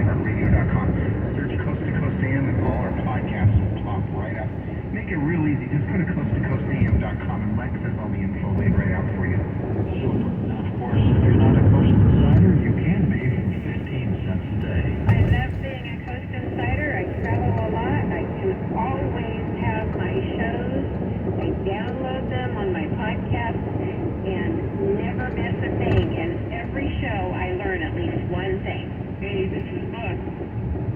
iHeartRadio.com. Search Coast to Coast AM and all our podcasts will pop right up. Make it real easy. Just go to coasttocoastam.com and Lex has all the info laid right out for you. Super. Now, of course, if you're not a Coast Insider, you can be for 15 cents a day. I love being a Coast Insider. I travel a lot. I do always have my shows. I download them on my podcast and never miss a thing. And every show I learn at least one thing. Hey, this is Buck.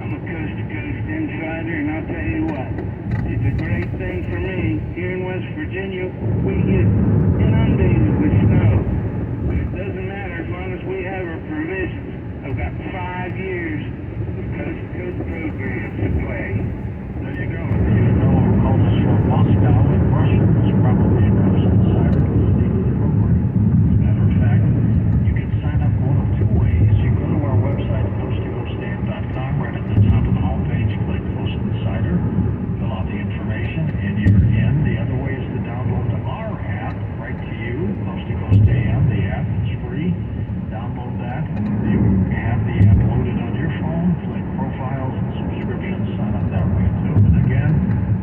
I'm a Coast to Coast Insider, and I'll tell you what. It's a great thing for me. Here in West Virginia, we get inundated with snow. But it doesn't matter as long as we have our provisions. I've got 5 years of Coast to Coast programs to play. There you go. If you know or call us from Moscow in Russia, it's probably a Coast Insider listening to the program. As a matter of fact, you can sign up one of two ways. You go to our website, coasttocoastam.com. Right at the top of the homepage, click Coast Insider. Fill out the information, and you're in. The other way is to download our app right to you, Coast to Coast AM. The app is free. Download that. You have the app loaded on your phone. Click profiles and subscriptions. Sign up that way too. And again,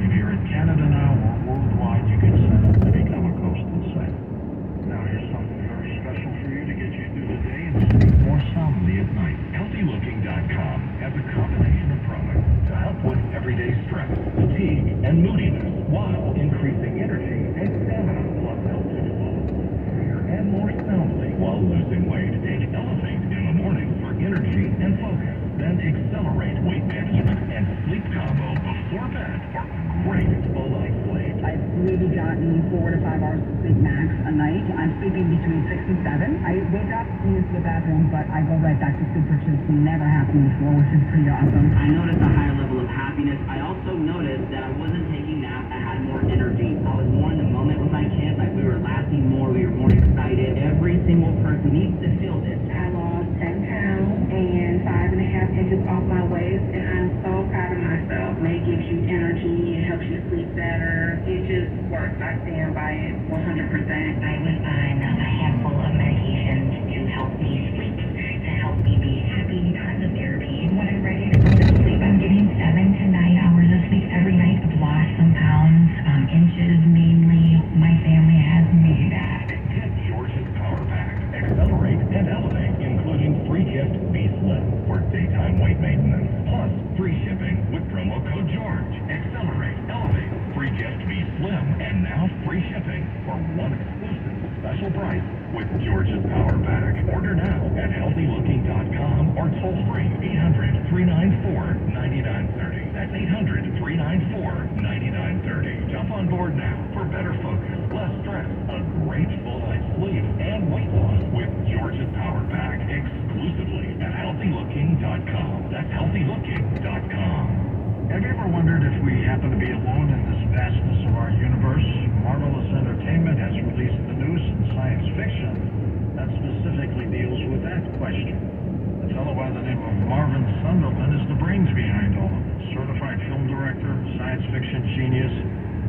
if you're in Canada now or worldwide, you can sign up to become a Coast Insider. Now here's something very special for you to get you through the day and sleep more soundly at night. HealthyLooking.com has a combination of products to help with everyday stress, fatigue, and moodiness while increasing energy and stamina plus helping flow and more soundly while losing weight. Take Elevate in the morning for energy and focus. Then Accelerate weight management and sleep combo before bed for great full night sleep. I've maybe gotten 4 to 5 hours of sleep max a night. I'm sleeping between 6 and 7. I wake up, use the bathroom, but I go right back to sleep, which has never happened before, which is pretty awesome. I noticed a higher level of happiness. I also noticed that I wasn't taking naps. I had more energy. I was more in the moment with my kids. Like we were laughing more. We were more excited. Every single person needs to feel this. I lost 10 pounds and 5.5 inches off my waist, and I'm so proud of myself. It gives you energy. It helps you sleep better. It just works. I stand by it 100%. I was on a handful of medications to help me sleep, to help me be happy because of therapy. When I'm ready to go to sleep, I'm getting 7 to 9 hours of sleep every night. I've lost some pounds, inches mainly. My family has me back. Get George's Power Pack. Accelerate and Elevate, including free gift Be Slim for daytime weight maintenance. Plus, free shipping with promo code George. Accelerate, Elevate, free gift Be Slim, and now free shipping for one exclusive special price with George's Power Pack. Order now at healthylooking.com or toll free 800-394-9930. That's 800-394-9930. Jump on board now for better focus, less stress, a great full night's sleep, and weight loss with George's Power Pack exclusively at healthylooking.com. That's healthylooking.com. Have you ever wondered if we happen to be alone in this vastness of our universe? Marvelous Entertainment has released the newest in science fiction that specifically deals with that question. A fellow by the name of Marvin Sunderland is the brains behind all of it. Certified film director, science fiction genius,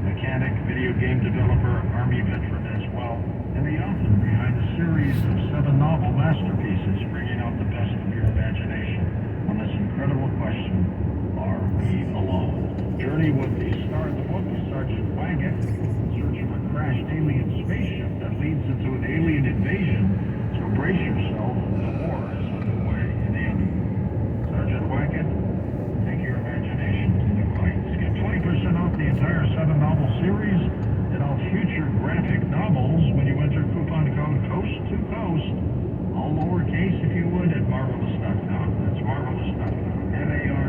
mechanic, video game developer, Army veteran as well, and the author behind a series of 7 novel masterpieces bringing out the best of your imagination on this incredible question: are we alone? Journey with the star of the book, Sergeant Wagon, search for a crashed alien spaceship that leads into an alien invasion. So brace yourself, the war is underway in the universe. Sergeant Wagon, take your imagination to new heights. Get 20% off the entire 7-novel series and all future graphic novels when you enter coupon code COAST2COAST, all lowercase if you would, at marvelous.com. That's marvelous.com. MARVELOUS.com.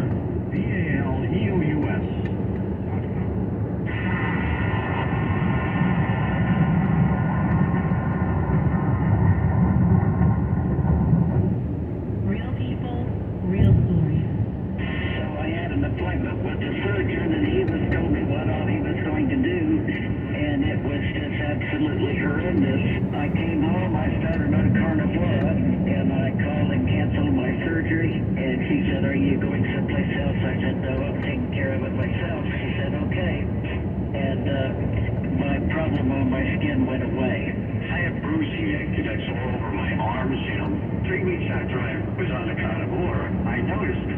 Real people, real stories. So I had an appointment with the surgeon, and he was told me what all he was going to do, and it was just absolutely horrendous. I came home, I started on Carnivora, and I called and canceled my surgery, and she said, "Are you going someplace else?" I said, "No, I'm taking care of it myself." She said, "Okay." And my problem on my skin went away. I have bruising that's all over my arms. 3 weeks after I was on the Carnivora, I noticed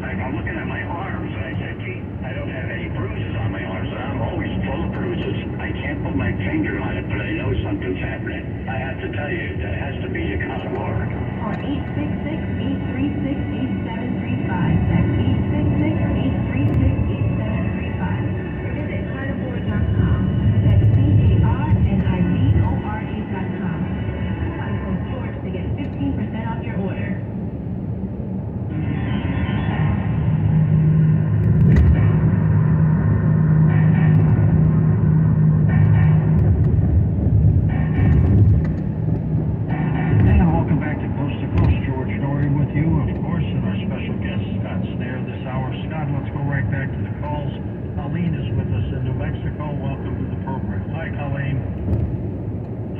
you, of course, and our special guest, Scott Snare, this hour. Scott, let's go right back to the calls. Colleen is with us in New Mexico. Welcome to the program. Hi, Colleen.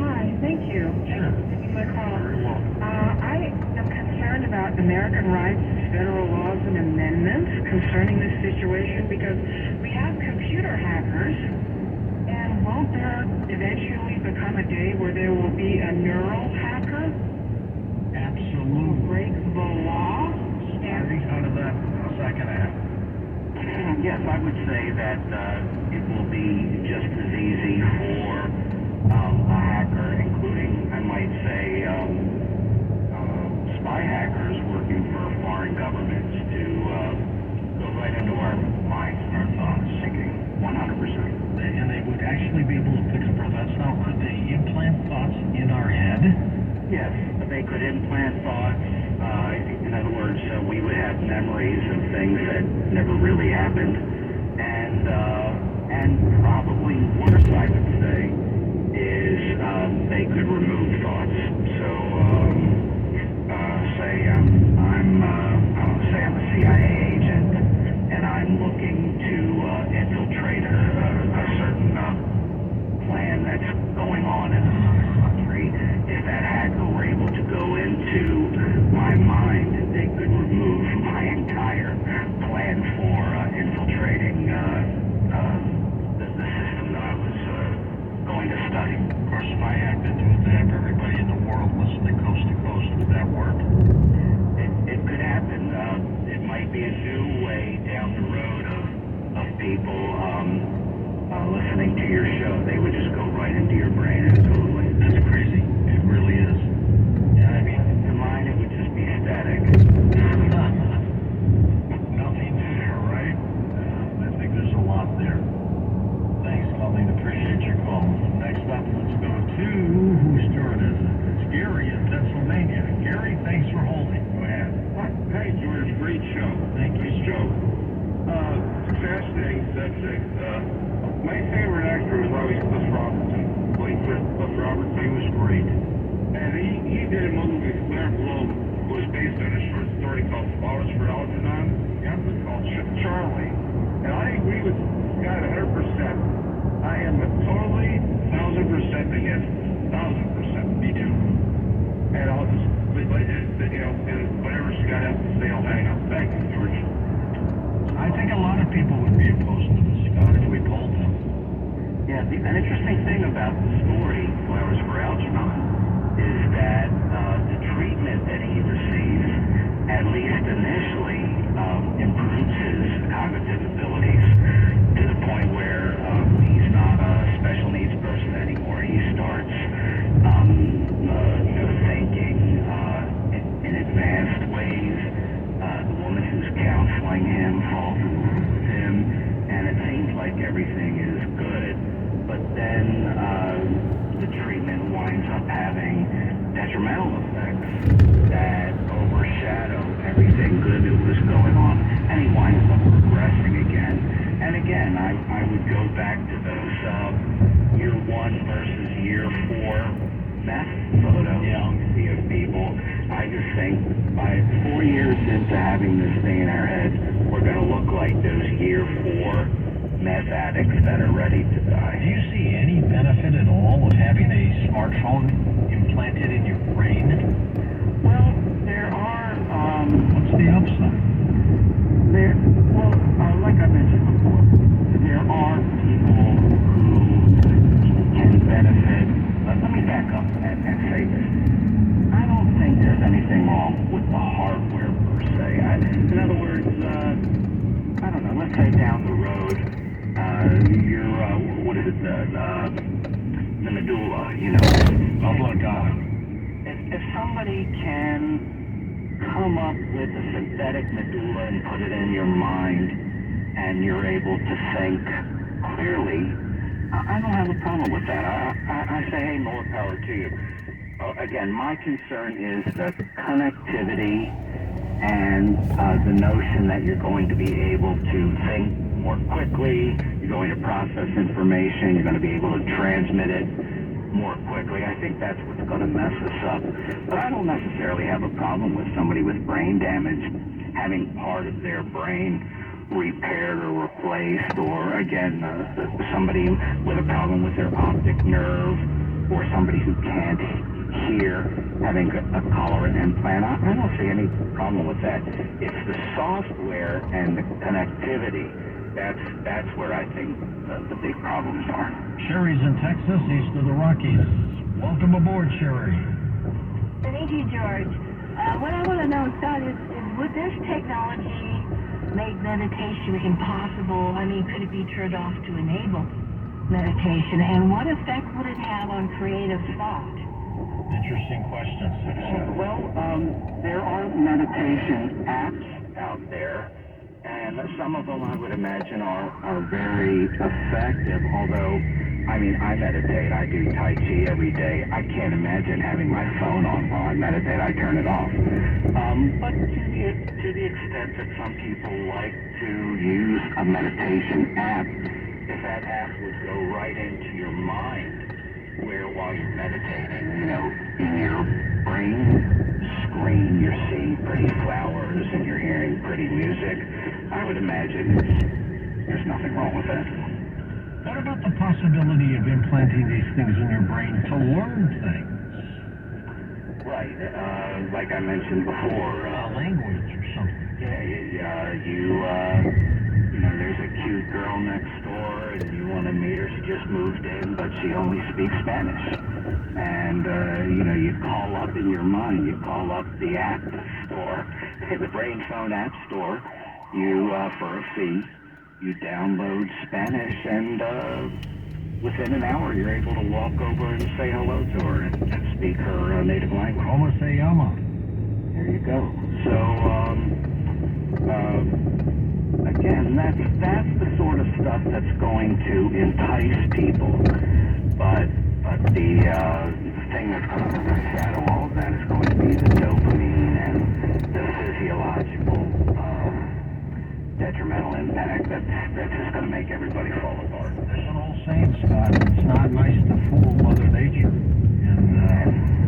Hi, thank you. Sure. Thanks for taking my call. Very welcome. I am concerned about American rights, federal laws, and amendments concerning this situation because we have computer hackers, and won't there eventually become a day where there will be a neural hacker who Absolutely. breaks the law? Starting out of that second half. Yes, I would say that it will be just as easy for a hacker, including, I might say, spy hackers working for foreign governments to go right into our minds and our thoughts, thinking 100%. And they would actually be able to pick up our thoughts. Now, could they implant thoughts in our head? Yes, they could implant thoughts. In other words, we would have memories of things that never really happened, and probably worse, I would say, is they could remove thoughts. So, say I'm a CIA agent, and I'm looking to infiltrate a certain plan that's going on in another country. If that hacker were able to go into my mind, they could remove my entire plan for infiltrating the system that I was going to study. Of course, if I hacked into it to have everybody in the world listening coast to coast, would that work? It could happen. It might be a new way down the road of people listening to your show. They would just go right into your brain. Absolutely. That's crazy. It really is. Yeah, I mean, To mine, it would just be static. nothing there, right? I think there's a lot there. Thanks, Colleen. Appreciate your call. Next up, let's go to whose turn is it? It's Gary in Pennsylvania. Gary, thanks for holding. Go ahead. Hi, George. Great show. Thank you. Nice show. Fascinating subject. My favorite actor was always Cliff Robertson. Played Cliff Robertson. He was great. And he did a movie with Claire Bloom, who was based on a short story called Flowers for Algernon. Yeah, it's called Charlie. And I agree with Scott 100%. I am totally 1,000% against 1,000%. Me too. And I'll just, whatever Scott has to say, I'll hang up. Thank you, George. I think a lot of people would be opposed to this, Scott, if we polled them. Yeah, an interesting thing about the story, Flowers for Algernon, is that the treatment that he receives, at least initially, improves his cognitive abilities to the point where he's not a special needs person anymore. He starts thinking in advanced ways. The woman who's counseling him falls in love with him, and it seems like everything is good. But then the treatment winds up having detrimental effects that overshadow everything good that was going on, and he winds up regressing again. And again, I would go back to those year 1 versus year 4 meth photos you see of people. I just think by 4 years into having this thing in our head, we're going to look like those year 4 meth addicts that are ready to die. Do you see any benefit at all of having a smartphone implanted in your brain? Well, there are, What's the upside? like I mentioned before, there are people who can benefit. Let me back up and say this. I don't think there's anything wrong with the hardware per se. In other words, I don't know, let's say down the road, the medulla, if somebody can come up with a synthetic medulla and put it in your mind, and you're able to think clearly, I don't have a problem with that. I say, hey, more power to you. Again, my concern is the connectivity and the notion that you're going to be able to think more quickly, you're going to process information, you're going to be able to transmit it more quickly. I think that's what's going to mess us up. But I don't necessarily have a problem with somebody with brain damage having part of their brain repaired or replaced, or again, somebody with a problem with their optic nerve, or somebody who can't hear having a collar implant. I don't see any problem with that. It's the software and the connectivity. That's where I think the big problems are. Sherry's in Texas, east of the Rockies. Welcome aboard, Sherry. Thank you, George. What I want to know, Scott, is would this technology make meditation impossible? I mean, could it be turned off to enable meditation? And what effect would it have on creative thought? Interesting questions. Well, there are meditation apps out there, and some of them I would imagine are very effective, although, I mean, I meditate. I do Tai Chi every day. I can't imagine having my phone on while I meditate. I turn it off. But to the extent that some people like to use a meditation app, if that app would go right into your mind, where while you're meditating, in your brain screen, you're seeing pretty flowers and you're hearing pretty music, I would imagine there's nothing wrong with that. What about the possibility of implanting these things in your brain to learn things? Right, like I mentioned before. Language or something. There's a cute girl next door and you want to meet her. She just moved in, but she only speaks Spanish. And, you call up in your mind, you call up the app store, the Brain Phone app store, you, for a fee, you download Spanish, and within an hour you're able to walk over and say hello to her and speak her native language. Como se llama? There you go. So, again, that's the sort of stuff that's going to entice people. But the thing that's going to overshadow all of that is going to be the dopamine and the physiological detrimental impact that's just going to make everybody fall apart. There's an old saying, Scott, it's not nice to fool Mother Nature.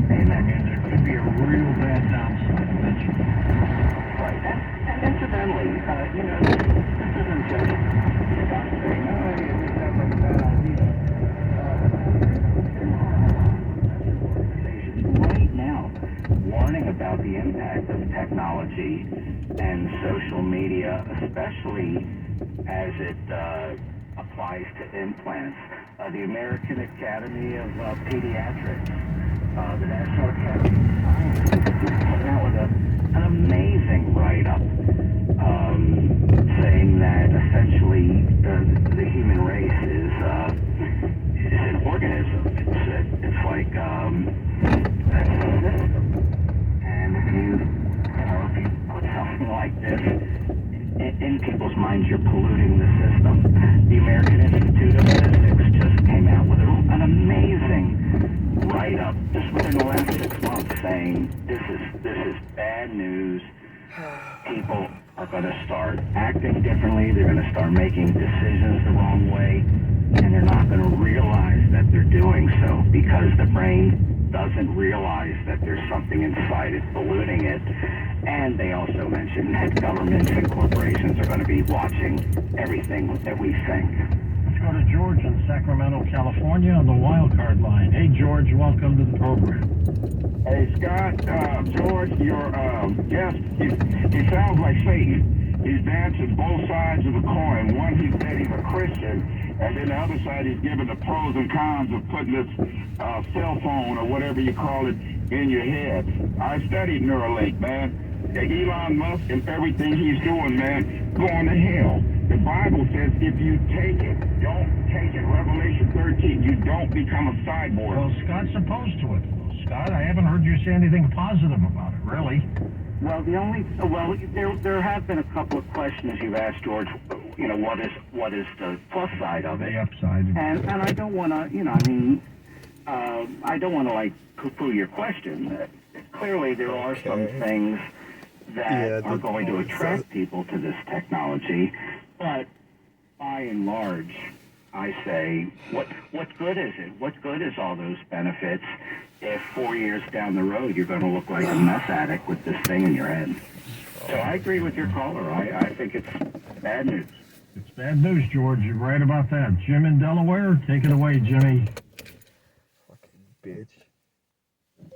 And I mean, there could be a real bad downside eventually. Right. And incidentally, this isn't just about saying, it sounds like a bad idea. Right now, warning about the impact of technology and social media, especially as it applies to implants. The American Academy of Pediatrics, the National Academy of Sciences, came out with an amazing write-up saying that essentially the human race is an organism. It's like a system. And if you put something like this in people's minds, you're polluting the system. The American Institute of Physics just came out with an amazing write-up just within the last 6 months saying this is bad news. People are going to start acting differently. They're going to start making decisions the wrong way, and they're not going to realize that they're doing so because the brain doesn't realize that there's something inside it polluting it. And they also mentioned that governments and corporations are going to be watching everything that we think. Let's go to George in Sacramento, California on the wild card line. Hey, George, welcome to the program. Hey, Scott, George, your guest, he sounds like Satan. He's dancing both sides of the coin. One, he said he's a Christian, and then the other side, he's giving the pros and cons of putting this cell phone or whatever you call it in your head. I studied Neuralink, man. Elon Musk and everything he's doing, man, going to hell. The Bible says if you take it, don't take it. Revelation 13, you don't become a cyborg. Well, Scott's opposed to it. Scott, I haven't heard you say anything positive about it, really. Well, there have been a couple of questions you've asked, George. What is the plus side of it? The upside. And I don't want to, I don't want to like poo-poo your question. Clearly, there are some things that are going to attract people to this technology, but by and large, I say, what good is it? What good is all those benefits if 4 years down the road you're going to look like a meth addict with this thing in your head? So I agree with your caller. I think it's bad news. It's bad news, George. You're right about that. Jim in Delaware, take it away, Jimmy. Fucking bitch.